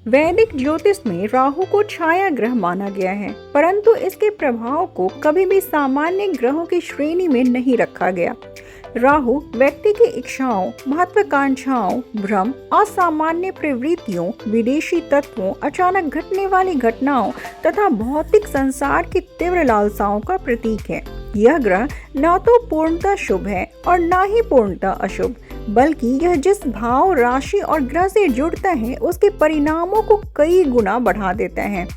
वैदिक ज्योतिष में राहु को छाया ग्रह माना गया है, परंतु इसके प्रभाव को कभी भी सामान्य ग्रहों की श्रेणी में नहीं रखा गया। राहु व्यक्ति की इच्छाओं, महत्वाकांक्षाओं, भ्रम, असामान्य प्रवृत्तियों, विदेशी तत्वों, अचानक घटने वाली घटनाओं तथा भौतिक संसार की तीव्र लालसाओं का प्रतीक है। यह ग्रह न तो पूर्णतः शुभ है और न ही पूर्णतः अशुभ, बल्कि यह जिस भाव, राशि और ग्रह से जुड़ता है उसके परिणामों को कई गुना बढ़ा देता है।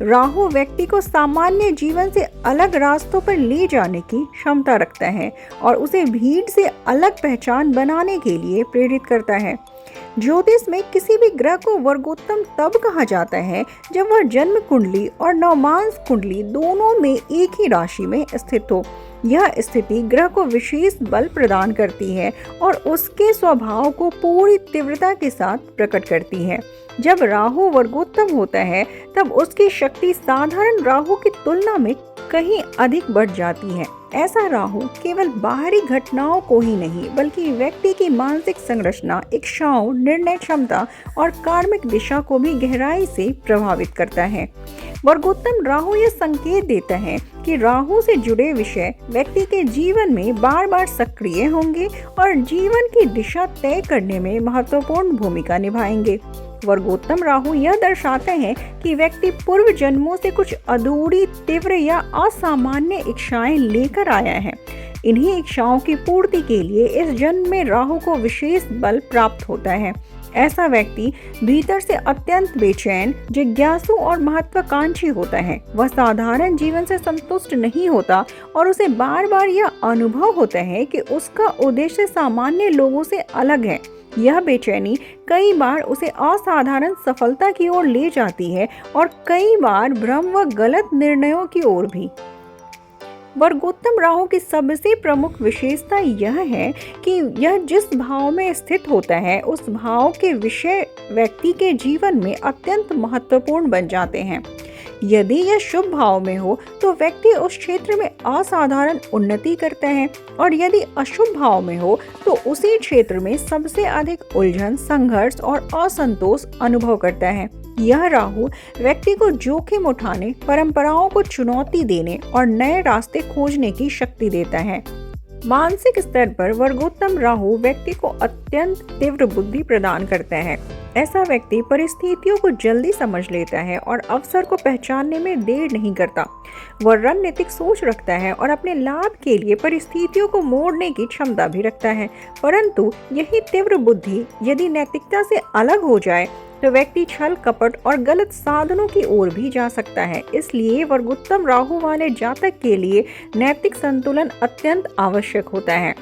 राहु व्यक्ति को सामान्य जीवन से अलग रास्तों पर ले जाने की क्षमता रखता है और उसे भीड़ से अलग पहचान बनाने के लिए प्रेरित करता है। ज्योतिष में किसी भी ग्रह को वर्गोत्तम तब कहा जाता है जब वह जन्म कुंडली और नवमांस कुंडली दोनों में एक ही राशि में स्थित हो। यह स्थिति ग्रह को विशेष बल प्रदान करती है और उसके स्वभाव को पूरी तीव्रता के साथ प्रकट करती है। जब राहु वर्गोत्तम होता है तब उसकी शक्ति साधारण राहु की तुलना में कहीं अधिक बढ़ जाती है। ऐसा राहु केवल बाहरी घटनाओं को ही नहीं बल्कि व्यक्ति की मानसिक संरचना, इच्छाओं, निर्णय क्षमता और कार्मिक दिशा को भी गहराई से प्रभावित करता है। वर्गोत्तम राहु यह संकेत देता है कि राहु से जुड़े विषय व्यक्ति के जीवन में बार बार सक्रिय होंगे और जीवन की दिशा तय करने में महत्वपूर्ण भूमिका निभाएंगे। वर्गोत्तम राहु यह दर्शाते हैं कि व्यक्ति पूर्व जन्मों से कुछ अधूरी, तीव्र या असामान्य इच्छाएं लेकर आया है। इन्हीं इच्छाओं की पूर्ति के लिए इस जन्म में राहु को विशेष बल प्राप्त होता है। ऐसा व्यक्ति भीतर से अत्यंत बेचैन, जिज्ञासु और महत्वाकांक्षी होता है। वह साधारण जीवन से संतुष्ट नहीं होता और उसे बार बार यह अनुभव होता है कि उसका उद्देश्य सामान्य लोगों से अलग है। यह बेचैनी कई बार उसे असाधारण सफलता की ओर ले जाती है और कई बार भ्रम व गलत निर्णयों की ओर भी। वर्गोत्तम राहु की सबसे प्रमुख विशेषता यह है कि यह जिस भाव में स्थित होता है उस भाव के विषय व्यक्ति के जीवन में अत्यंत महत्वपूर्ण बन जाते हैं। यदि यह शुभ भाव में हो तो व्यक्ति उस क्षेत्र में असाधारण उन्नति करता है और यदि अशुभ भाव में हो तो उसी क्षेत्र में सबसे अधिक उलझन, संघर्ष और असंतोष अनुभव करता है। यह राहु व्यक्ति को जोखिम उठाने, परंपराओं को चुनौती देने और नए रास्ते खोजने की शक्ति देता है। मानसिक स्तर पर वर्गोत्तम राहु व्यक्ति को अत्यंत तीव्र बुद्धि प्रदान करता है। ऐसा व्यक्ति परिस्थितियों को जल्दी समझ लेता है और अवसर को पहचानने में देर नहीं करता। वह रणनीतिक सोच रखता है और अपने लाभ के लिए परिस्थितियों को मोड़ने की क्षमता भी रखता है। परंतु यही तीव्र बुद्धि यदि नैतिकता से अलग हो जाए तो व्यक्ति छल, कपट और गलत साधनों की ओर भी जा सकता है। इसलिए वर्गोत्तम राहु वाले जातक के लिए नैतिक संतुलन अत्यंत आवश्यक होता है।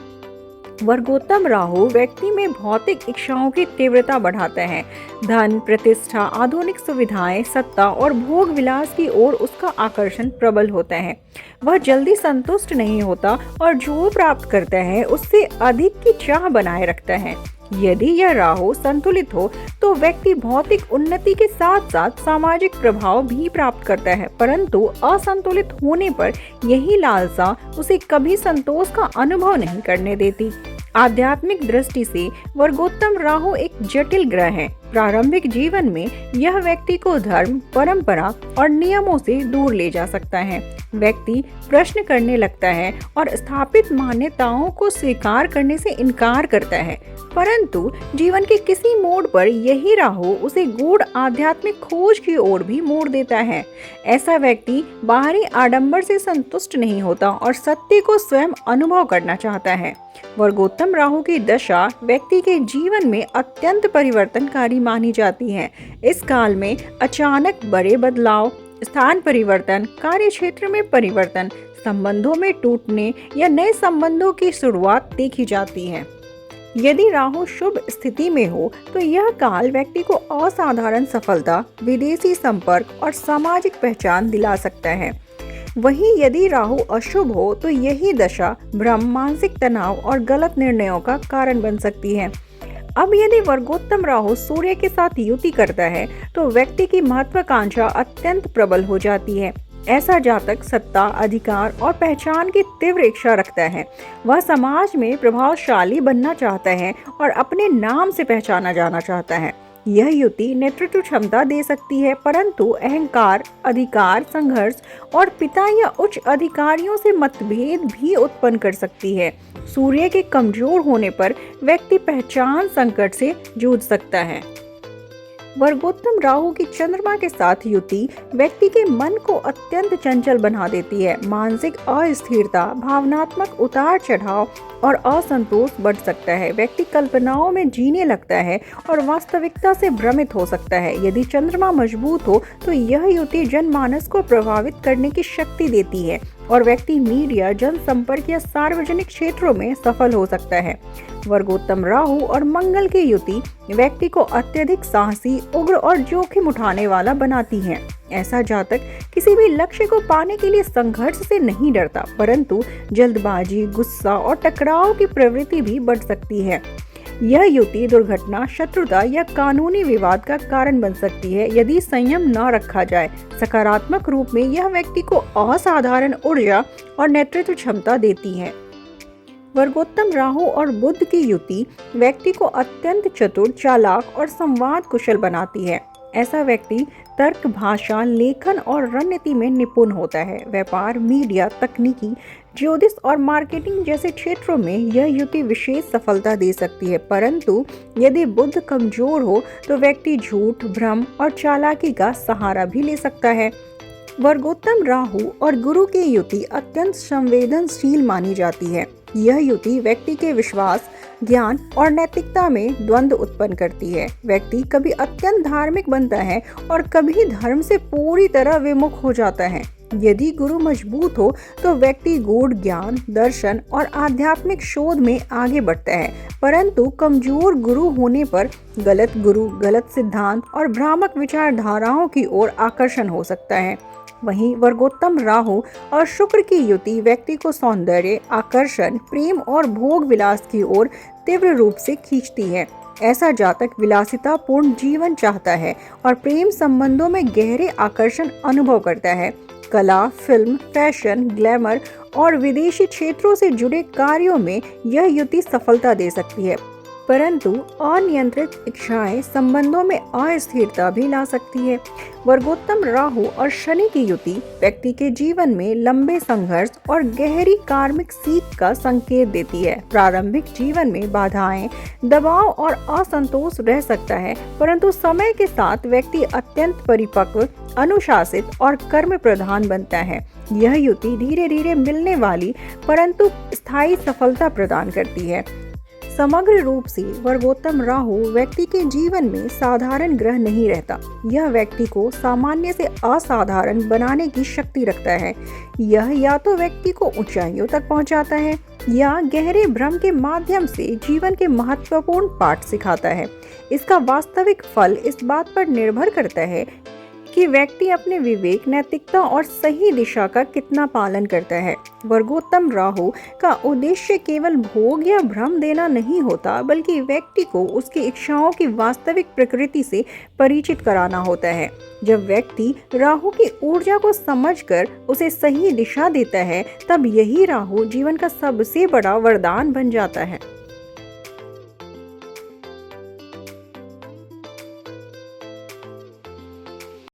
वर्गोत्तम राहु व्यक्ति में भौतिक इच्छाओं की तीव्रता बढ़ाता है। धन, प्रतिष्ठा, आधुनिक सुविधाएं, सत्ता और भोग विलास की ओर उसका आकर्षण प्रबल होता है। वह जल्दी संतुष्ट नहीं होता और जो प्राप्त करता है उससे अधिक की चाह बनाए रखता है। यदि यह राहु संतुलित हो तो व्यक्ति भौतिक उन्नति के साथ साथ सामाजिक प्रभाव भी प्राप्त करता है, परंतु असंतुलित होने पर यही लालसा उसे कभी संतोष का अनुभव नहीं करने देती। आध्यात्मिक दृष्टि से वर्गोत्तम राहु एक जटिल ग्रह है। प्रारंभिक जीवन में यह व्यक्ति को धर्म, परंपरा और नियमों से दूर ले जा सकता है। व्यक्ति प्रश्न करने लगता है और स्थापित मान्यताओं को स्वीकार करने से इनकार करता है। परंतु जीवन के किसी मोड़ पर यही राहु उसे गूढ़ आध्यात्मिक खोज की ओर भी मोड़ देता है। ऐसा व्यक्ति बाहरी आडंबर से संतुष्ट नहीं होता और सत्य को स्वयं अनुभव करना चाहता है। वर्गोत्तम राहु की दशा व्यक्ति के जीवन में अत्यंत परिवर्तनकारी मानी जाती है। इस काल में अचानक बड़े बदलाव, स्थान परिवर्तन, कार्य क्षेत्र में परिवर्तन, संबंधों में टूटने या नए संबंधों की शुरुआत देखी जाती है। यदि राहु शुभ स्थिति में हो तो यह काल व्यक्ति को असाधारण सफलता, विदेशी संपर्क और सामाजिक पहचान दिला सकता है। वहीं यदि राहु अशुभ हो तो यही दशा भ्रम, मानसिक तनाव और गलत निर्णयों का कारण बन सकती है। अब यदि वर्गोत्तम राहु सूर्य के साथ युति करता है तो व्यक्ति की महत्वाकांक्षा अत्यंत प्रबल हो जाती है। ऐसा जातक सत्ता, अधिकार और पहचान की तीव्र इच्छा रखता है। वह समाज में प्रभावशाली बनना चाहता है और अपने नाम से पहचाना जाना चाहता है। यह युति नेतृत्व क्षमता दे सकती है, परंतु अहंकार, अधिकार, संघर्ष और पिता या उच्च अधिकारियों से मतभेद भी उत्पन्न कर सकती है। सूर्य के कमजोर होने पर व्यक्ति पहचान संकट से जूझ सकता है। वर्गोत्तम राहु की चंद्रमा के साथ युति व्यक्ति के मन को अत्यंत चंचल बना देती है। मानसिक अस्थिरता, भावनात्मक उतार चढ़ाव और असंतोष बढ़ सकता है। व्यक्ति कल्पनाओं में जीने लगता है और वास्तविकता से भ्रमित हो सकता है। यदि चंद्रमा मजबूत हो तो यह युति जनमानस को प्रभावित करने की शक्ति देती है और व्यक्ति मीडिया, जनसंपर्क या सार्वजनिक क्षेत्रों में सफल हो सकता है। वर्गोत्तम राहु और मंगल की युति व्यक्ति को अत्यधिक साहसी, उग्र और जोखिम उठाने वाला बनाती है। ऐसा जातक किसी भी लक्ष्य को पाने के लिए संघर्ष से नहीं डरता, परंतु जल्दबाजी, गुस्सा और टकराव की प्रवृत्ति भी बढ़ सकती है। यह युति दुर्घटना, शत्रुता या कानूनी विवाद का कारण बन सकती है यदि संयम न रखा जाए। सकारात्मक रूप में यह व्यक्ति को असाधारण ऊर्जा और नेतृत्व क्षमता देती है। वर्गोत्तम राहु और बुध की युति व्यक्ति को अत्यंत चतुर, चालाक और संवाद कुशल बनाती है। ऐसा व्यक्ति तर्क, भाषा, लेखन और रणनीति में निपुण होता है। व्यापार, मीडिया, तकनीकी, ज्योतिष और मार्केटिंग जैसे क्षेत्रों में यह युति विशेष सफलता दे सकती है, परंतु यदि बुध कमजोर हो तो व्यक्ति झूठ, भ्रम और चालाकी का सहारा भी ले सकता है। वर्गोत्तम राहु और गुरु की युति अत्यंत संवेदनशील मानी जाती है। यह युति व्यक्ति के विश्वास, ज्ञान और नैतिकता में द्वंद्व उत्पन्न करती है। व्यक्ति कभी अत्यंत धार्मिक बनता है और कभी धर्म से पूरी तरह विमुख हो जाता है। यदि गुरु मजबूत हो तो व्यक्ति गूढ़ ज्ञान, दर्शन और आध्यात्मिक शोध में आगे बढ़ता है, परंतु कमजोर गुरु होने पर गलत गुरु, गलत सिद्धांत और भ्रामक विचारधाराओं की ओर आकर्षण हो सकता है। वहीं वर्गोत्तम राहु और शुक्र की युति व्यक्ति को सौंदर्य, आकर्षण, प्रेम और भोग विलास की ओर तीव्र रूप से खींचती है। ऐसा जातक विलासिता पूर्ण जीवन चाहता है और प्रेम संबंधों में गहरे आकर्षण अनुभव करता है। कला, फिल्म, फैशन, ग्लैमर और विदेशी क्षेत्रों से जुड़े कार्यों में यह युति सफलता दे सकती है, परंतु अनियंत्रित इच्छाएं संबंधों में अस्थिरता भी ला सकती है। वर्गोत्तम राहु और शनि की युति व्यक्ति के जीवन में लंबे संघर्ष और गहरी कार्मिक सीख का संकेत देती है। प्रारंभिक जीवन में बाधाएं, दबाव और असंतोष रह सकता है, परंतु समय के साथ व्यक्ति अत्यंत परिपक्व, अनुशासित और कर्म प्रधान बनता है। यह युति धीरे धीरे मिलने वाली परंतु स्थायी सफलता प्रदान करती है। समग्र रूप से वर्गोत्तम राहु व्यक्ति के जीवन में साधारण ग्रह नहीं रहता। यह व्यक्ति को सामान्य से असाधारण बनाने की शक्ति रखता है। यह या तो व्यक्ति को ऊंचाइयों तक पहुंचाता है या गहरे भ्रम के माध्यम से जीवन के महत्वपूर्ण पाठ सिखाता है। इसका वास्तविक फल इस बात पर निर्भर करता है कि व्यक्ति अपने विवेक, नैतिकता और सही दिशा का कितना पालन करता है। वर्गोत्तम राहु का उद्देश्य केवल भोग या भ्रम देना नहीं होता, बल्कि व्यक्ति को उसकी इच्छाओं की वास्तविक प्रकृति से परिचित कराना होता है। जब व्यक्ति राहु की ऊर्जा को समझकर उसे सही दिशा देता है, तब यही राहु जीवन का सबसे बड़ा वरदान बन जाता है।